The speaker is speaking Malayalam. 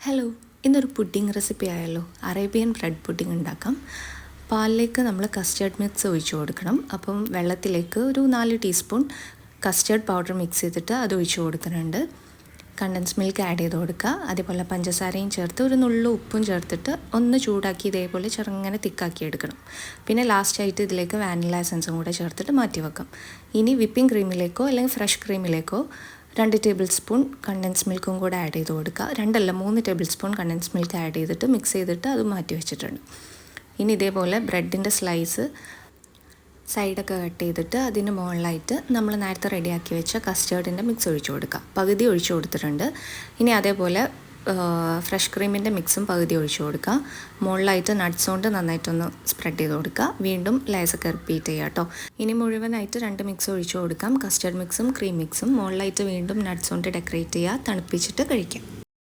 ഹലോ, ഇന്നൊരു പുഡിംഗ് റെസിപ്പി ആയല്ലോ. അറേബ്യൻ ബ്രെഡ് പുഡിംഗ് ഉണ്ടാക്കാം. പാലിലേക്ക് നമ്മൾ കസ്റ്റേർഡ് മിക്സ് ഒഴിച്ചു കൊടുക്കണം. അപ്പം വെള്ളത്തിലേക്ക് ഒരു 4 ടീസ്പൂൺ കസ്റ്റേർഡ് പൗഡർ മിക്സ് ചെയ്തിട്ട് അത് ഒഴിച്ചു കൊടുക്കുന്നുണ്ട്. കണ്ടൻസ് മിൽക്ക് ആഡ് ചെയ്ത് കൊടുക്കുക. അതേപോലെ പഞ്ചസാരയും ചേർത്ത് ഒരു നുള്ളു ഉപ്പും ചേർത്തിട്ട് ഒന്ന് ചൂടാക്കി ഇതേപോലെ ചെറുങ്ങനെ തിക്കാക്കി എടുക്കണം. പിന്നെ ലാസ്റ്റായിട്ട് ഇതിലേക്ക് വാനില എസൻസും കൂടെ ചേർത്തിട്ട് മാറ്റി വെക്കാം. ഇനി വിപ്പിംഗ് ക്രീമിലേക്കോ അല്ലെങ്കിൽ ഫ്രഷ് ക്രീമിലേക്കോ 2 ടേബിൾ സ്പൂൺ കണ്ടൻസ് മിൽക്കും കൂടെ ആഡ് ചെയ്ത് കൊടുക്കുക. 3 tablespoon condensed milk add ചെയ്തിട്ട് മിക്സ് ചെയ്തിട്ട് അത് മാറ്റി വെച്ചിട്ടുണ്ട്. ഇനി ഇതേപോലെ ബ്രെഡിൻ്റെ സ്ലൈസ് സൈഡൊക്കെ കട്ട് ചെയ്തിട്ട് അതിന് മുകളിലായിട്ട് നമ്മൾ നേരത്തെ റെഡിയാക്കി വെച്ച കസ്റ്റേർഡിൻ്റെ മിക്സ് ഒഴിച്ചു കൊടുക്കുക. പകുതി ഒഴിച്ചു കൊടുത്തിട്ടുണ്ട്. ഇനി അതേപോലെ ഫ്രഷ് ക്രീമിൻ്റെ മിക്സും പകുതി ഒഴിച്ചു കൊടുക്കുക. മുകളിലായിട്ട് നട്ട്സ് കൊണ്ട് നന്നായിട്ടൊന്ന് സ്പ്രെഡ് ചെയ്ത് കൊടുക്കുക. വീണ്ടും ലേസൊക്കെ റിപ്പീറ്റ് ചെയ്യുക കേട്ടോ. ഇനി മുഴുവനായിട്ട് 2 മിക്സ് ഒഴിച്ചു കൊടുക്കാം. കസ്റ്റേർഡ് മിക്സും ക്രീം മിക്സും. മുകളിലായിട്ട് വീണ്ടും നട്ട്സ് കൊണ്ട് ഡെക്കറേറ്റ് ചെയ്യുക. തണുപ്പിച്ചിട്ട് കഴിക്കാം.